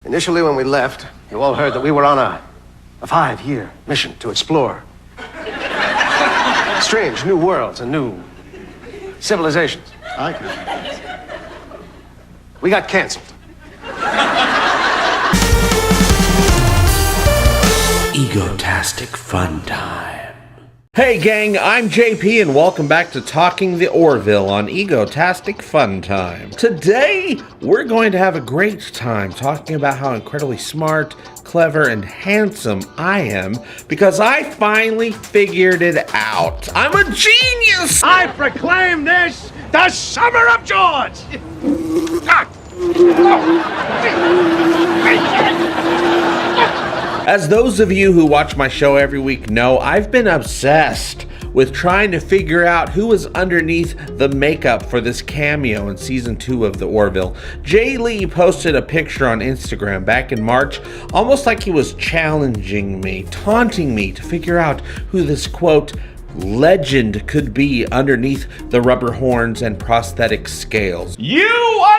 Initially, when we left, you all heard that we were on a 5-year mission to explore strange new worlds and new civilizations. I can. We got canceled. Egotastic FunTime. Hey gang, I'm JP and welcome back to Talking The Orville on Egotastic FunTime. Today, we're going to have a great time talking about how incredibly smart, clever, and handsome I am because I finally figured it out. I'm a genius! I proclaim this the Summer of George! As those of you who watch my show every week know, I've been obsessed with trying to figure out who was underneath the makeup for this cameo in season 2 of The Orville. Jay Lee posted a picture on Instagram back in March, almost like he was challenging me, taunting me to figure out who this, quote, legend could be underneath the rubber horns and prosthetic scales. You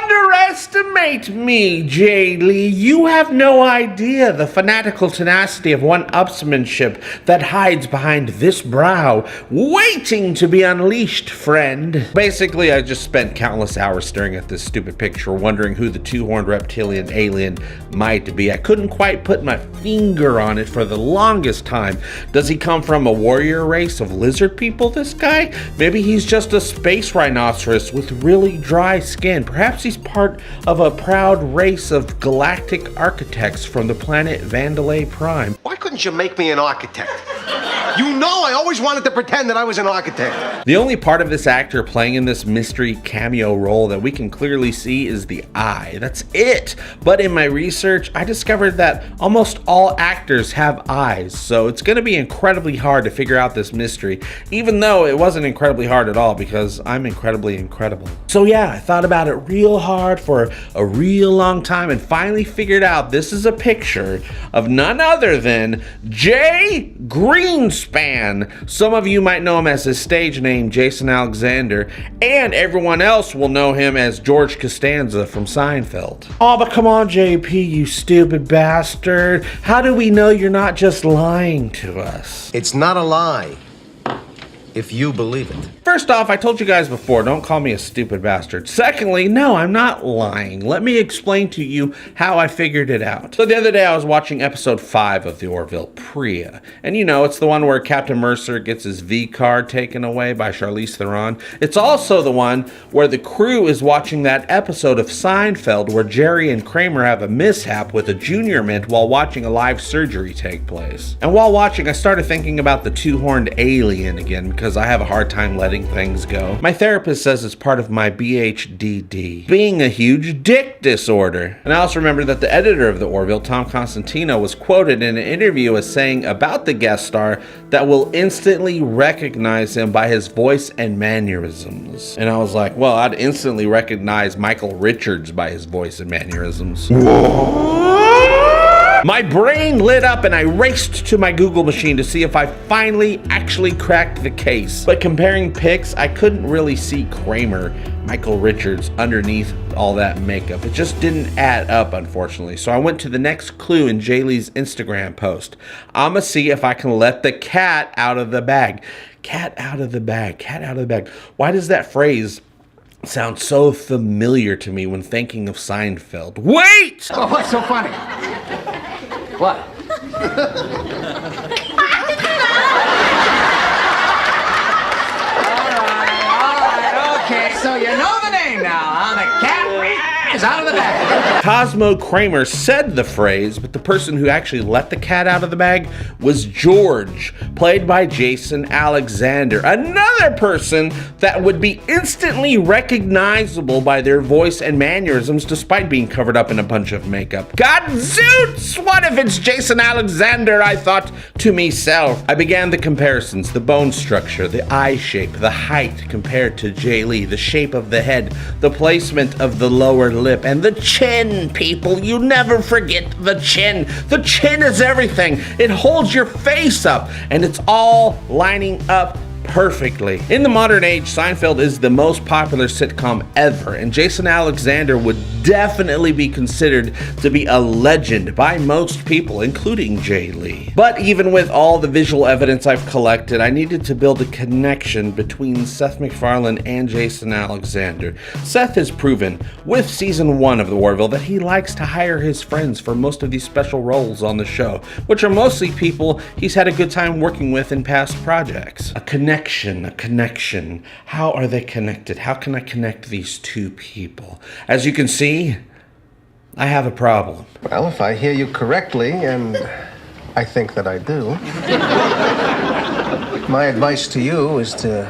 underestimate me, Jay Lee. You have no idea the fanatical tenacity of one-upsmanship that hides behind this brow, waiting to be unleashed, friend. Basically, I just spent countless hours staring at this stupid picture, wondering who the two-horned reptilian alien might be. I couldn't quite put my finger on it for the longest time. Does he come from a warrior race of lizard people, this guy? Maybe he's just a space rhinoceros with really dry skin. Perhaps he's part of a proud race of galactic architects from the planet Vandalay Prime. Why couldn't you make me an architect? You know I always wanted to pretend that I was an architect. The only part of this actor playing in this mystery cameo role that we can clearly see is the eye. That's it. But in my research, I discovered that almost all actors have eyes, so it's going to be incredibly hard to figure out this mystery, even though it wasn't incredibly hard at all because I'm incredibly incredible. So yeah, I thought about it real hard for a real long time and finally figured out this is a picture of none other than Jay Greenspan. Some of you might know him as his stage name, Jason Alexander, and everyone else will know him as George Costanza from Seinfeld. Oh, but come on, JP, you stupid bastard. How do we know you're not just lying to us? It's not a lie, if you believe it. First off, I told you guys before, don't call me a stupid bastard. Secondly, no, I'm not lying. Let me explain to you how I figured it out. So the other day I was watching episode 5 of the Orville Premiere. And you know, it's the one where Captain Mercer gets his V card taken away by Charlize Theron. It's also the one where the crew is watching that episode of Seinfeld where Jerry and Kramer have a mishap with a junior mint while watching a live surgery take place. And while watching, I started thinking about the two-horned alien again because I have a hard time letting things go. My therapist says it's part of my BHDD, being a huge dick disorder. And I also remember that the editor of the Orville, Tom Constantino, was quoted in an interview as saying about the guest star that will instantly recognize him by his voice and mannerisms. And I was like, well, I'd instantly recognize Michael Richards by his voice and mannerisms. My brain lit up and I raced to my Google machine to see if I finally actually cracked the case. But comparing pics, I couldn't really see Kramer, Michael Richards, underneath all that makeup. It just didn't add up, unfortunately. So I went to the next clue in Jay Lee's Instagram post. I'ma see if I can let the cat out of the bag. Cat out of the bag, cat out of the bag. Why does that phrase sound so familiar to me when thinking of Seinfeld? Wait! Oh, what's so funny? What? All right, okay, so you know the name now, huh? The cat is out of the bag. Cosmo Kramer said the phrase, but the person who actually let the cat out of the bag was George, played by Jason Alexander, another person that would be instantly recognizable by their voice and mannerisms despite being covered up in a bunch of makeup. Godzoots! What if it's Jason Alexander, I thought to myself. I began the comparisons, the bone structure, the eye shape, the height compared to Jay Lee, the shape of the head, the placement of the lower lip, and the chin, people. You never forget the chin. The chin is everything. It holds your face up, and it's all lining up perfectly. In the modern age, Seinfeld is the most popular sitcom ever, and Jason Alexander would definitely be considered to be a legend by most people, including Jay Lee. But even with all the visual evidence I've collected, I needed to build a connection between Seth MacFarlane and Jason Alexander. Seth has proven with season 1 of The Orville that he likes to hire his friends for most of these special roles on the show, which are mostly people he's had a good time working with in past projects. A connection. How are they connected? How can I connect these two people? As you can see, I have a problem. Well, if I hear you correctly, and I think that I do, my advice to you is to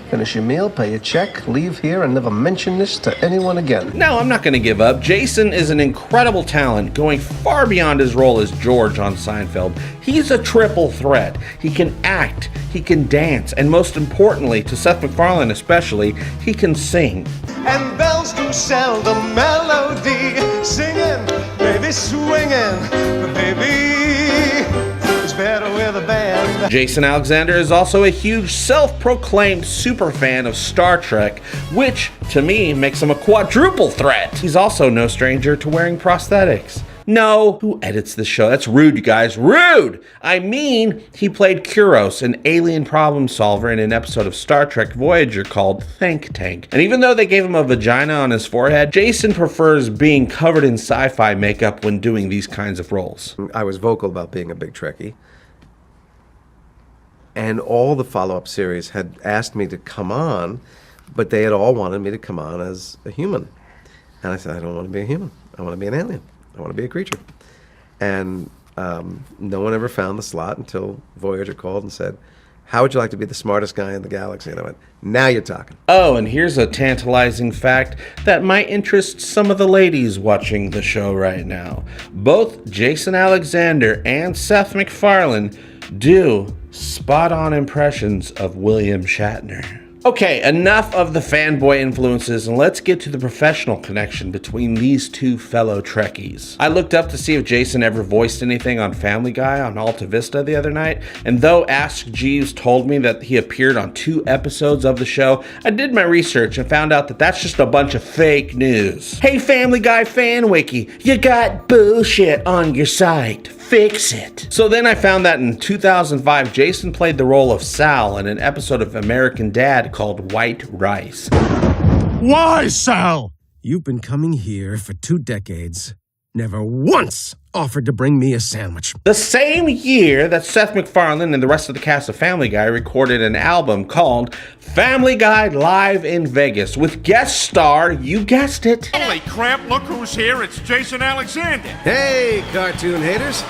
finish your meal, pay your check, leave here, and never mention this to anyone again. No, I'm not going to give up. Jason is an incredible talent, going far beyond his role as George on Seinfeld. He's a triple threat. He can act, he can dance, and most importantly, to Seth MacFarlane especially, he can sing. And bells do sell the melody, singing, baby swinging, but baby, it's better with a band. Jason Alexander is also a huge self-proclaimed superfan of Star Trek, which, to me, makes him a quadruple threat. He's also no stranger to wearing prosthetics. No, who edits the show? That's rude, you guys. Rude! I mean, he played Kuros, an alien problem solver in an episode of Star Trek Voyager called Think Tank. And even though they gave him a vagina on his forehead, Jason prefers being covered in sci-fi makeup when doing these kinds of roles. I was vocal about being a big Trekkie. And all the follow-up series had asked me to come on, but they had all wanted me to come on as a human. And I said, I don't want to be a human. I want to be an alien. I want to be a creature. And no one ever found the slot until Voyager called and said, how would you like to be the smartest guy in the galaxy? And I went, now you're talking. Oh, and here's a tantalizing fact that might interest some of the ladies watching the show right now. Both Jason Alexander and Seth MacFarlane do spot-on impressions of William Shatner. Okay, enough of the fanboy influences, and let's get to the professional connection between these two fellow Trekkies. I looked up to see if Jason ever voiced anything on Family Guy on Alta Vista the other night, and though Ask Jeeves told me that he appeared on 2 episodes of the show, I did my research and found out that that's just a bunch of fake news. Hey Family Guy fan wiki, you got bullshit on your site. Fix it. So then I found that in 2005, Jason played the role of Sal in an episode of American Dad called White Rice. Why, Sal? You've been coming here for 2 decades, never once offered to bring me a sandwich. The same year that Seth MacFarlane and the rest of the cast of Family Guy recorded an album called Family Guy Live in Vegas with guest star, you guessed it, Holy crap, look who's here. It's Jason Alexander. Hey, cartoon haters.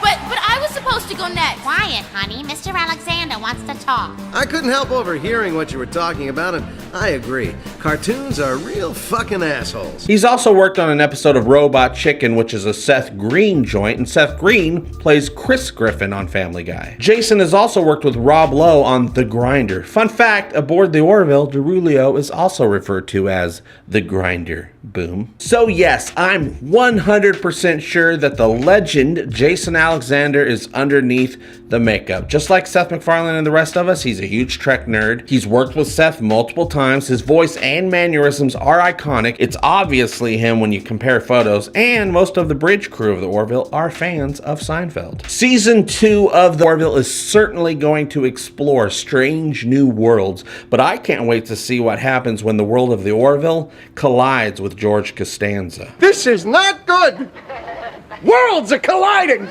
But I was supposed to go next. Quiet, honey. Mr. Alexander wants to talk. I couldn't help overhearing what you were talking about, and I agree. Cartoons are real fucking assholes. He's also worked on an episode of Robot Chicken, which is a Seth Green joint, and Seth Green plays Chris Griffin on Family Guy. Jason has also worked with Rob Lowe on The Grinder. Fun fact, aboard the Orville, DeRulio is also referred to as The Grinder. Boom. So yes, I'm 100% sure that the legend Jason Alexander is underneath the makeup. Just like Seth MacFarlane and the rest of us, he's a huge Trek nerd. He's worked with Seth multiple times. His voice and mannerisms are iconic. It's obviously him when you compare photos, and most of the bridge crew of the Orville are fans of Seinfeld. Season 2 of the Orville is certainly going to explore strange new worlds, but I can't wait to see what happens when the world of the Orville collides with George Costanza. This is not good. Worlds are colliding.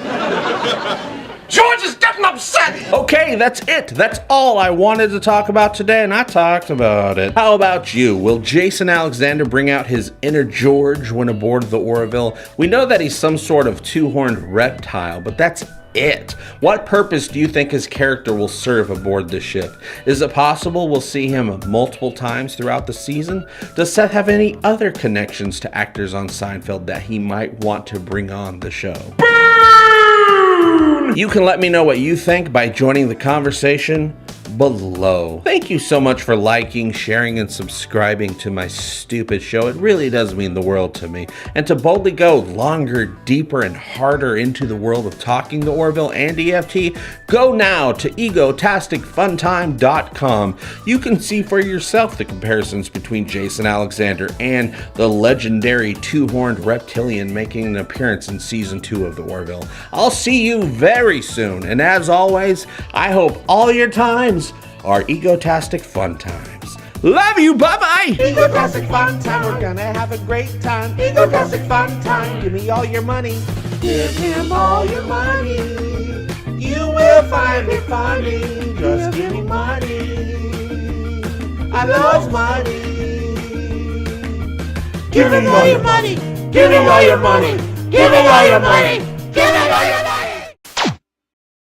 George is getting upset. Okay, that's it. That's all I wanted to talk about today, and I talked about it. How about you? Will Jason Alexander bring out his inner George when aboard the Orville? We know that he's some sort of 2-horned reptile, but that's it. What purpose do you think his character will serve aboard the ship? Is it possible we'll see him multiple times throughout the season? Does Seth have any other connections to actors on Seinfeld that he might want to bring on the show? You can let me know what you think by joining the conversation below. Thank you so much for liking, sharing, and subscribing to my stupid show. It really does mean the world to me. And to boldly go longer, deeper, and harder into the world of Talking the Orville and EFT, go now to Egotastic FunTime.com. You can see for yourself the comparisons between Jason Alexander and the legendary two-horned reptilian making an appearance in Season 2 of the Orville. I'll see you very soon, and as always, I hope all your times are Egotastic Fun Times. Love you, bye-bye! Egotastic Fun Time, we're gonna have a great time. Egotastic Fun Time, give me all your money. Give him all your money. You will find it funny. Just give me money. I love money. Give me all your money. Give me all your money. Give me all your money. Give me all your money.